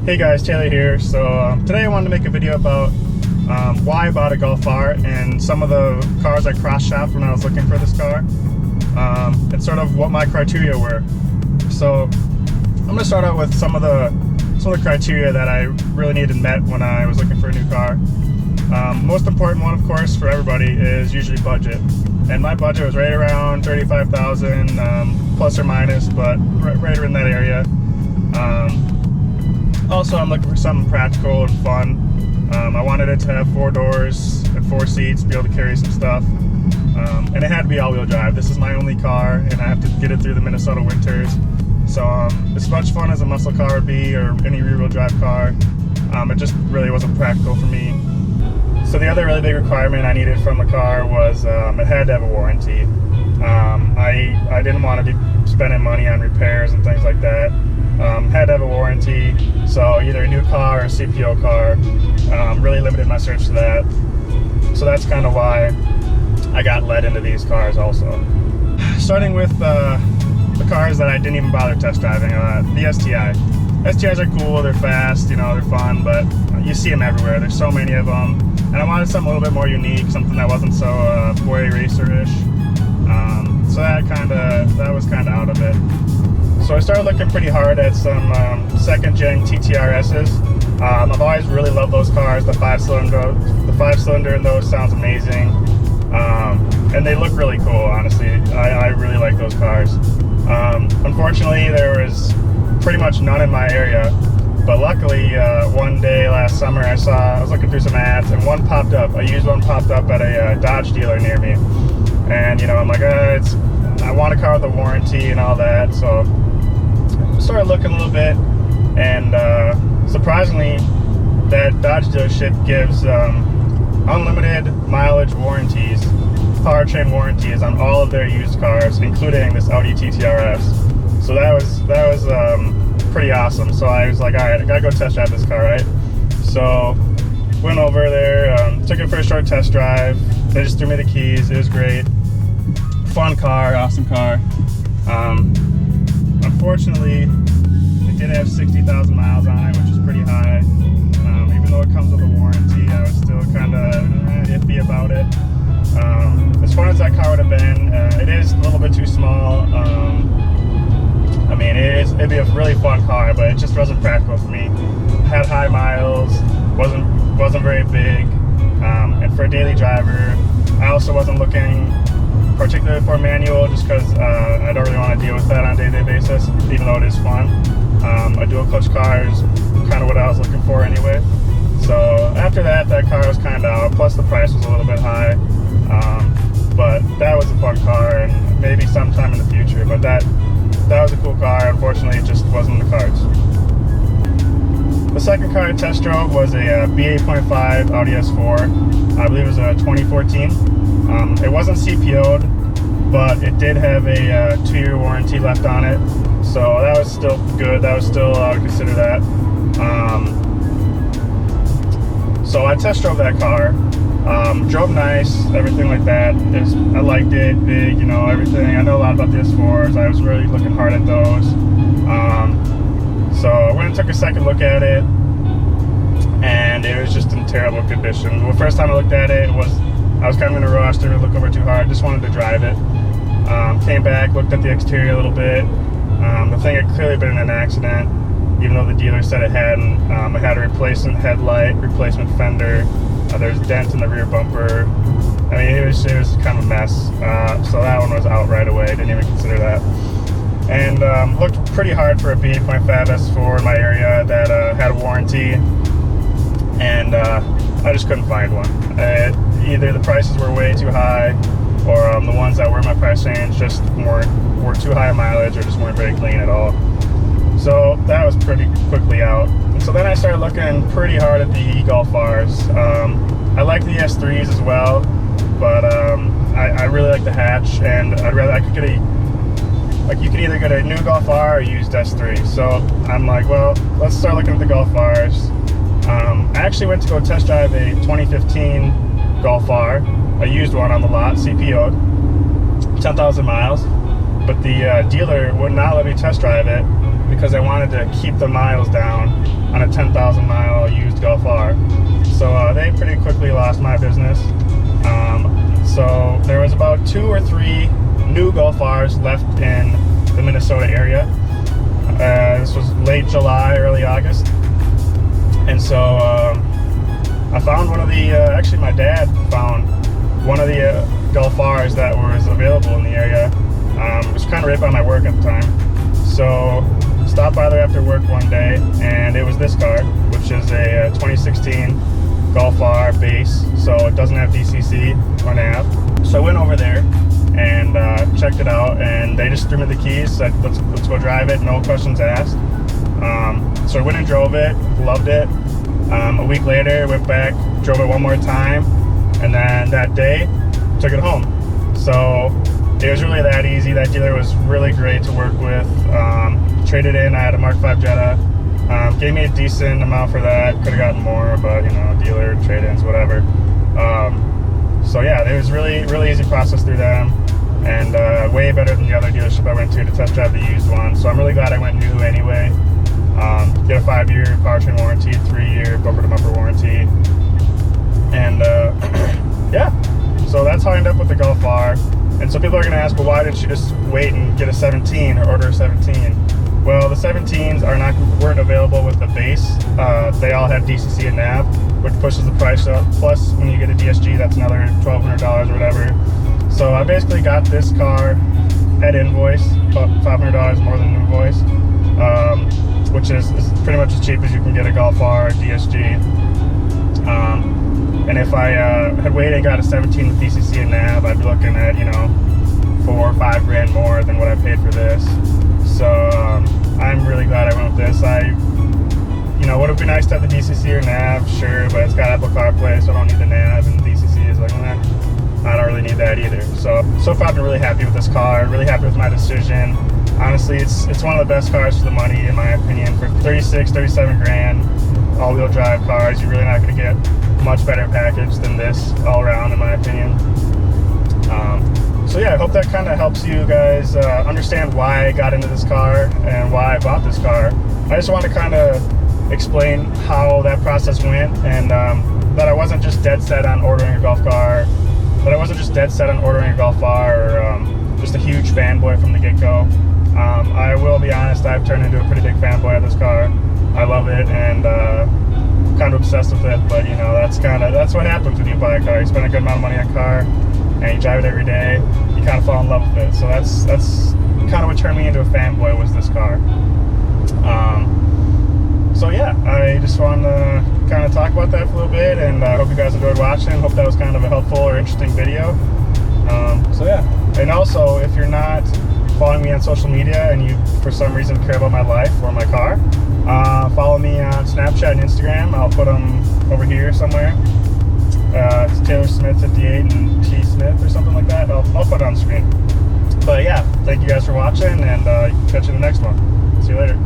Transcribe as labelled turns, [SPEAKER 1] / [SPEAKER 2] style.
[SPEAKER 1] Hey guys, Taylor here. So today I wanted to make a video about why I bought a Golf R and some of the cars I cross-shopped when I was looking for this car, and sort of what my criteria were. So I'm going to start out with some of the criteria that I really needed met when I was looking for a new car. Most important one, of course, for everybody is usually budget. And my budget was right around $35,000, plus or minus, but right in that area. Also, I'm looking for something practical and fun. I wanted it to have 4 doors and 4 seats, be able to carry some stuff. And it had to be all-wheel drive. This is my only car, and I have to get it through the Minnesota winters. So as much fun as a muscle car would be, or any rear-wheel drive car, it just really wasn't practical for me. So the other really big requirement I needed from the car was it had to have a warranty. I didn't want to be spending money on repairs and things like that. Had to have a warranty, so either a new car or a CPO car. Really limited my search to that. So that's kind of why I got led into these cars also. Starting with the cars that I didn't even bother test driving, the STI. STIs are cool, they're fast, they're fun, but you see them everywhere. There's so many of them. And I wanted something a little bit more unique, something that wasn't so boy racer-ish. So that was kind of out of it. So I started looking pretty hard at some second-gen TTRSs. I've always really loved those cars. The 5-cylinder in those sounds amazing, and they look really cool. Honestly, I really like those cars. Unfortunately, there was pretty much none in my area. But luckily, one day last summer, I was looking through some ads, and one popped up. A used one popped up at a Dodge dealer near me, and I'm like, I want a car with a warranty and all that. So I started looking a little bit, and surprisingly, that Dodge dealership gives unlimited mileage warranties, powertrain warranties on all of their used cars, including this Audi TTRS. So that was pretty awesome. So I was like, all right, I gotta go test drive this car, right? So went over there, took it for a short test drive. They just threw me the keys. It was great. Fun car, awesome car. Unfortunately, it did have 60,000 miles on it, which is pretty high. Even though it comes with a warranty, I was still kind of iffy about it. As far as that car would have been, it is a little bit too small. I mean, it'd be a really fun car, but it just wasn't practical for me. Had high miles, wasn't very big, and for a daily driver, I also wasn't looking particularly for a manual, just because I don't really want to deal with that on a day-to-day basis, even though it is fun. A dual clutch car is kind of what I was looking for anyway. So after that car was kind of out, plus the price was a little bit high. But that was a fun car, and maybe sometime in the future, but that was a cool car. Unfortunately, it just wasn't in the cards. The second car I test drove was a B8.5 Audi S4. I believe it was a 2014. It wasn't CPO'd, but it did have a 2-year warranty left on it. So that was still good. That was still, I would consider that. So I test drove that car. Drove nice, everything like that. I liked it, big, everything. I know a lot about the S4s. I was really looking hard at those. So I went and took a second look at it, and it was just in terrible condition. The first time I looked at it, I was kind of in a rush, didn't really look over too hard, just wanted to drive it. Came back, looked at the exterior a little bit. The thing had clearly been in an accident, even though the dealer said it hadn't. It had a replacement headlight, replacement fender. There's a dent in the rear bumper. I mean, it was kind of a mess. So that one was out right away. Didn't even consider that. And looked pretty hard for a B8.5 S4 in my area that had a warranty, and I just couldn't find one. Either the prices were way too high, or the ones that were in my price range just were too high mileage, or just weren't very clean at all. So that was pretty quickly out. And so then I started looking pretty hard at the Golf Rs. I like the S3s as well, but I really like the hatch, and I could get you could either get a new Golf R or used S3. So I'm like, well, let's start looking at the Golf Rs. I actually went to go test drive a 2015 Golf R, a used one on the lot, CPO'd, 10,000 miles. But the dealer would not let me test drive it because I wanted to keep the miles down on a 10,000 mile used Golf R. So they pretty quickly lost my business. So there was about 2 or 3 new Golf Rs left in the Minnesota area. This was late July, early August. And so I found one of the, actually my dad found one of the Golf Rs that was available in the area. It was kind of right by my work at the time. So stopped by there after work one day, and it was this car, which is a 2016 Golf R base, so it doesn't have DCC or nav. So I went over there and checked it out, and they just threw me the keys, said let's go drive it, no questions asked. So I went and drove it, loved it. A week later, went back, drove it one more time, and then that day took it home. So it was really that easy. That dealer was really great to work with. Traded in, I had a Mark V Jetta. Gave me a decent amount for that. Could have gotten more, but you know, dealer, trade-ins, whatever. So yeah, it was really easy process through them, and way better than the other dealership I went to test drive the used one. So I'm really glad I went new anyway. Get a 5-year powertrain warranty, 3-year bumper-to-bumper warranty, and yeah. So that's how I ended up with the Golf R. And so people are going to ask, well, why didn't you just wait and get a 17 or order a 17? Well, the 17s weren't available with the base. They all had DCC and nav, which pushes the price up. Plus, when you get a DSG, that's another $1,200 or whatever. So I basically got this car at invoice, about $500 more than invoice, which is pretty much as cheap as you can get a Golf R DSG. And if I had waited and got a 17 with DCC and nav, I'd be looking at, you know, $4 or $5 grand more than what I paid for this. So I'm really glad I went with this. You know, would it be nice to have the DCC or nav? Sure, but it's got Apple CarPlay, so I don't need the nav, and DCC is like, I don't really need that either. So far I've been really happy with this car, really happy with my decision. Honestly, it's one of the best cars for the money, in my opinion. For 37 grand, all-wheel drive cars, you're really not going to get much better package than this all around, in my opinion. So yeah, I hope that kind of helps you guys understand why I got into this car and why I bought this car. I just want to kind of explain how that process went, and that I wasn't just dead set on ordering a Golf car, that I wasn't just dead set on ordering a Golf R, or just a huge fanboy from the get-go. I will be honest, I've turned into a pretty big fanboy of this car. I love it, and kind of obsessed with it, but you know, that's what happens when you buy a car. You spend a good amount of money on a car, and you drive it every day, you kind of fall in love with it. So that's kind of what turned me into a fanboy, was this car. So yeah, I just wanted to kind of talk about that for a little bit, and I hope you guys enjoyed watching. Hope that was kind of a helpful or interesting video. So yeah, and also, if you're not following me on social media and you for some reason care about my life or my car, follow me on Snapchat and Instagram. I'll put them over here somewhere. It's Taylor Smith 58 and T Smith or something like that. I'll put it on the screen. But yeah, thank you guys for watching, and catch you in the next one. See you later.